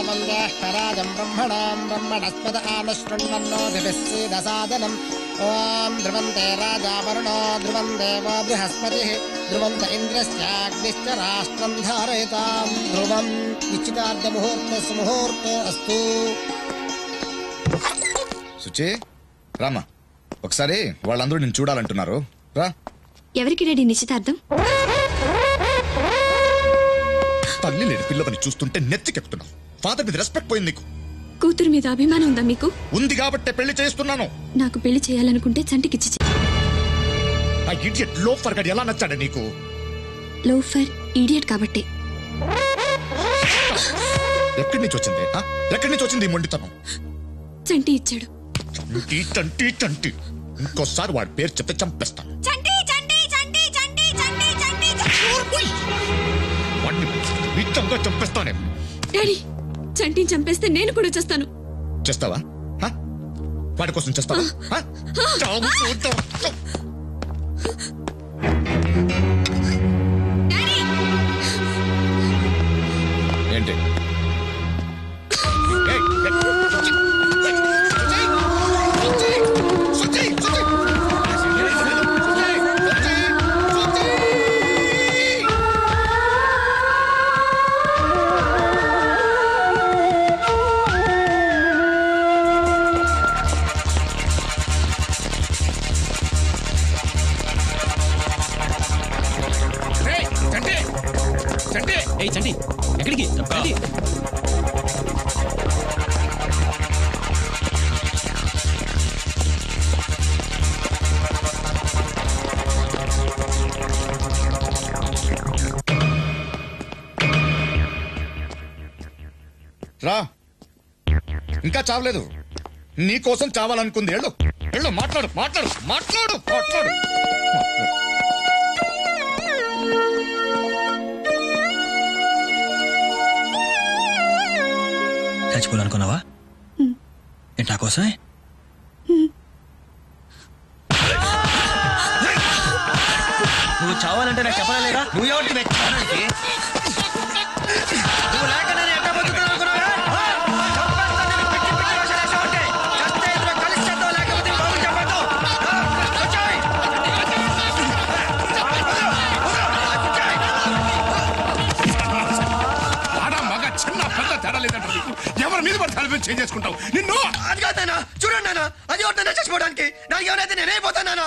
सोमं ज्येष्ठराजं ब्रह्मणां ब्रह्मणस्पद आनुशृण्वन्नोतिभिस्सीदसादनम् ॐ ध्रुवन्ते राजा वरुणो ध्रुवं देवो बृहस्पतिः ध्रुवन्त इन्द्रश्चाग्निश्च राष्ट्रं धारयतां ध्रुवं निश्चितार्धमुहूर्तस्य मुहूर्तो अस्तु. సుచి రామా, ఒకసారి వాళ్ళందరూ నేను చూడాలంటున్నారు, రా. ఎవరికి రెడీ నిశ్చితార్థం? తల్లి లేని పిల్లవని చూస్తుంటే నెత్తికెక్కుతున్నావు. ఫాదర్ మీద రెస్పెక్ట్ పోయింది నీకు. కూతురు మీద అభిమానం ఉందా మీకు? ఉంది కాబట్టే పెళ్లి చేస్తున్నాను. నాకు పెళ్లి చేయాలనుకుంటే చంటికిచ్చి. ఆ ఇడియట్ లోఫర్ గాడు ఎలా నచ్చాడు నీకు? లోఫర్ ఇడియట్ కాబట్టి. ఎక్కడి నుంచి వచ్చింది? ఎక్కడి నుంచి వచ్చింది ఈ మొండితనం? చంటి ఇచ్చాడు. చంటి చంటి చంటి, ఇంకోసారి వాడి పేరు చెప్తే చంపేస్తాను. వాడిని నిజంగా చంపేస్తానే. డాడీ, చంటిని చంపేస్తే నేను కూడా చేస్తాను. చేస్తావా? వాడి కోసం చేస్తావా? ఏంటి? చంటి ఎక్కడికి? రా, ఇంకా చావలేదు. నీకోసం చావాలనుకుంది. వెళ్ళు వెళ్ళు, మాట్లాడు మాట్లాడు మాట్లాడు మాట్లాడు. చచ్చిపోవాలనుకున్నావా? ఏంటి నా కోసమే? నువ్వు చావాలంటే నాకు చెప్పలేదా? నువ్వు ఎవరికి నువ్వు లేక నేను ఎట్లా బతుకుతాను అనుకున్నావా? ఎవరి మీద పడి చేంజ్ చేసుకుంటావు? నిన్ను అది కాదన్నా, చూడండి నాన్న, అది ఒకటి చచ్చిపోవడానికి నాకు ఎవరైతే నేనైపోతాను నాన్న.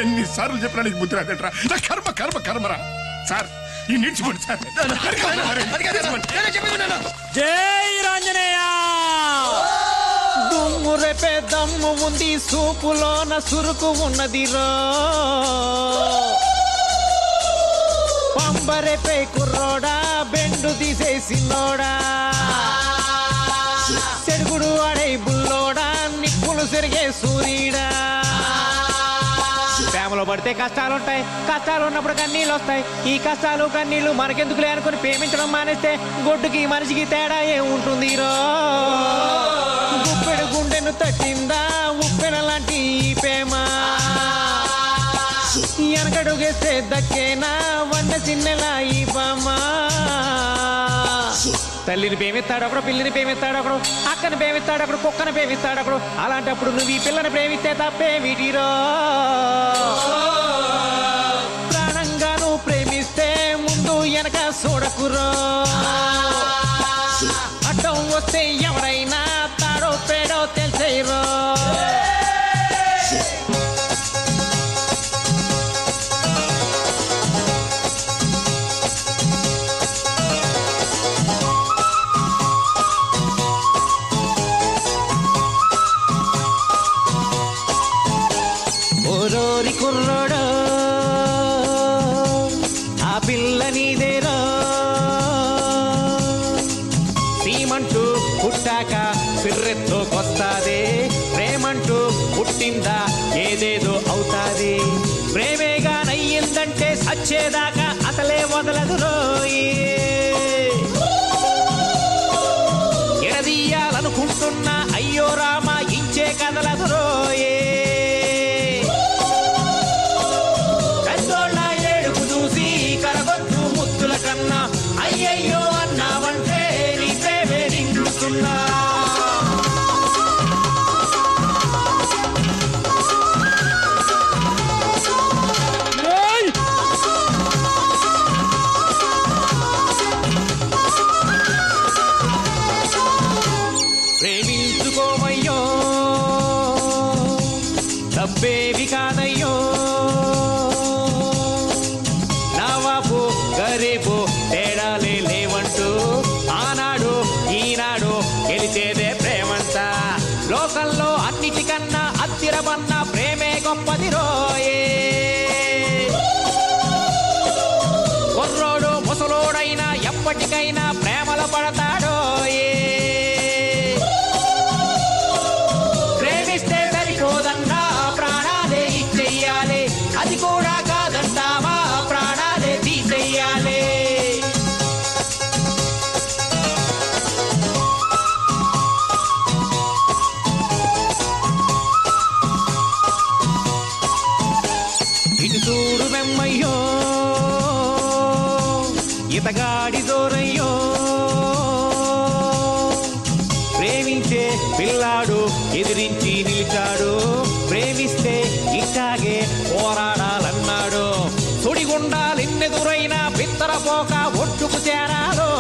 ఎన్నిసార్లు చెప్పినా నీకు బుద్ధి రాదంటరా. కర్మ కర్మ కర్మరా. సార్ ఈ నిడిచిపోండి సార్. జై రాంజనేయ. దుమ్ము రేపే దమ్ము ఉంది, సూపులోన సురుకు ఉన్నదిరో. పంబరేపే కుర్రోడా, బెండు తీసేసినోడా. సెరుగుడు ఆడే బుల్లోడా, నిప్పులు సెరిగే సూర్యుడా. ప్రేమలో పడితే కష్టాలుంటాయి, కష్టాలు ఉన్నప్పుడు కన్నీళ్ళు వస్తాయి. ఈ కష్టాలు కన్నీళ్లు మనకెందుకులే అనుకుని ప్రేమించడం మానేస్తే గొడ్డుకి మనిషికి తేడా ఏముంటుంది రో. గుప్పెడు గుండెను తట్టిందా ఉప్పెన లాంటి ఈ ప్రేమ. వెనకడుగేస్తే దక్కేనా వన్న చిన్నెలా ఈ బామ్మ. తల్లిని ప్రేమిస్తాడు ఒకడు, పిల్లిని ప్రేమిస్తాడు ఒకడు, అక్కని ప్రేమిస్తాడు ఒకడు, కుక్కని ప్రేమిస్తాడు ఒకడు. అలాంటప్పుడు నువ్వు ఈ పిల్లని ప్రేమిస్తే తప్పే వీటిరో. ప్రాణంగా నువ్వు ప్రేమిస్తే ముందు వెనక చూడకురో. అడ్డం వస్తే ఎవరైనా తాడో పేడో తెలిసేరో. ఓరోరి కుర్రోడో, ఆ పిల్ల నీదేరో. సీమంటూ పుట్టాక పిర్రెత్తోకొస్తాదే, ప్రేమంటూ పుట్టిందా ఏదేదో అవుతాది. ప్రేమేగా నయ్యిందంటే సచ్చేదాకా అసలే వదలదు రోయి. ఎడదీయాలనుకుంటున్నా అయ్యో రామా ఇంచే కదలదు రోయే. పెద్దోళ్ళ ఏడుపు చూసి కరగొద్దు ముద్దుల కన్నా అయ్యయ్యో గొప్పది రోయే. కుర్రోడు ముసలోడైనా ఎప్పటికైనా ప్రేమలో పడతాడోయే. ప్రేమిస్తే సరిపోదన్నా ప్రాణాలే ఇచ్చెయ్యాలి, అది కూడా కాదంటావా ప్రాణాలే తీసెయ్యాలి. ఇటు చూడు వెమ్మయ్యో ఇతగాడి దూరయ్యో, ప్రేమించే పిల్లాడు ఎదిరించి నిలిచాడు, ప్రేమిస్తే ఇట్టాగే పోరాడాలన్నాడు. సుడిగుండాలెన్నెదురైనా బిత్తరపోక ఒట్టుకు చేరాలో.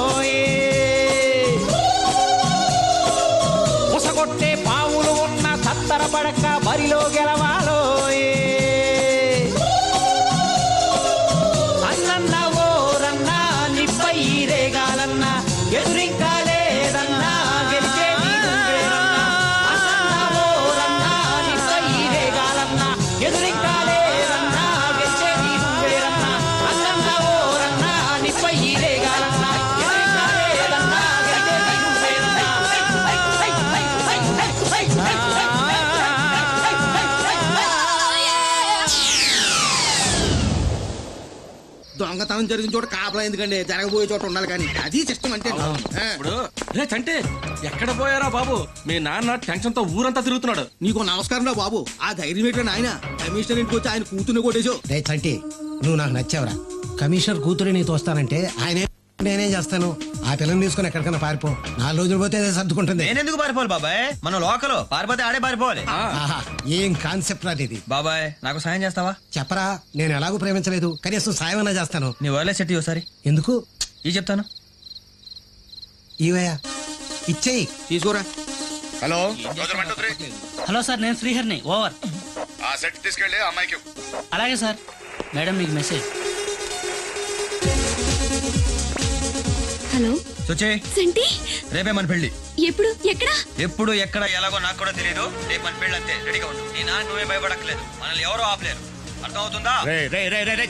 ఉసగొట్టే పావులు ఉన్న తత్తర పడక బరిలో గెలవాలో. అన్నన్నా ఓరన్నా నిప్పై రేగాలన్నా ఎదురింకా లేదన్నా గెలిచేది నువ్వేనన్నా. అన్నన్నా ఓరన్నా నిప్పై రేగాలన్నా ఎదురింకా లేదన్నా గెలిచేది నువ్వేనన్నా. అన్నన్నా ఓరన్నా నిప్పై రేగాలన్నా ఎదురింకా లేదన్నా గెలిచేది నువ్వేనన్నా. దొంగతనం జరిగిన చోట కాపలా ఎందుకండి, జరగబోయే చోట ఉండాలి కానీ అది సిస్టమ్ అంటే. ఇప్పుడు రే చంటే ఎక్కడ పోయారా బాబు? మీ నాన్న టెన్షన్ తో ఊరంతా తిరుగుతున్నాడు. నీకు నమస్కారం రా బాబు, ఆ ధైర్యం ఏంటో ఆయన కమిషనర్ ఇంటికి వచ్చి ఆయన కూతుర్ని కొట్టేశావు. రే చంటి, నువ్వు నాకు నచ్చావురా. కమిషనర్ కూతురు నీతో వస్తానంటే ఆయన నేనేం చేస్తాను? ఆ పిల్లని తీసుకుని ఎక్కడికైనా పారిపో. 4 రోజులు పోతే అదే సర్దుకుంటుంది. నేనెందుకు పారిపోవాలి బాబాయ్? మనం లోకల్ పారిపోతే ఆడే పారిపోవాలి. ఆహా, ఏం కాన్సెప్ట్ రాదు ఇది. బాబాయ్ నాకు సాయం చేస్తావా? చెప్పరా, నేను ఎలాగూ ప్రేమించలేదు, కనీసం సాయం అన్నా చేస్తాను. నీ వైర్లెస్ సెట్ ఒకసారి ఎందుకు? ఈ చెప్తాను. ఇవయ్యా ఇచ్చేయి. తీసుకోరా. హలో హలో సార్, నేను శ్రీహరిని. ఓవర్. ఆ సెట్ తీసుకెళ్ళి అమ్మాయికి. అలాగే సార్. మేడం మీకు మెసేజ్. హలో సుచే, సంటి, రేపే మన పెళ్లి. ఎప్పుడు ఎక్కడా? ఎప్పుడు ఎక్కడ ఎలాగో నాకు కూడా తెలియదు. రేపు మన పెళ్లి అంతే, రెడీగా ఉండు. నీ నాన్న నువ్వే భయపడక్కలేదు, మనల్ని ఎవరో ఆపలేరు. అర్థమవుతుందా?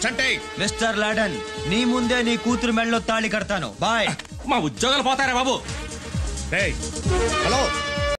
చంటే మిస్టర్ లాడన్, నీ ముందే నీ కూతురు మెడలో తాళి కడతాను. బాయ్. మా ఉద్యోగాలు పోతారా బాబు? హలో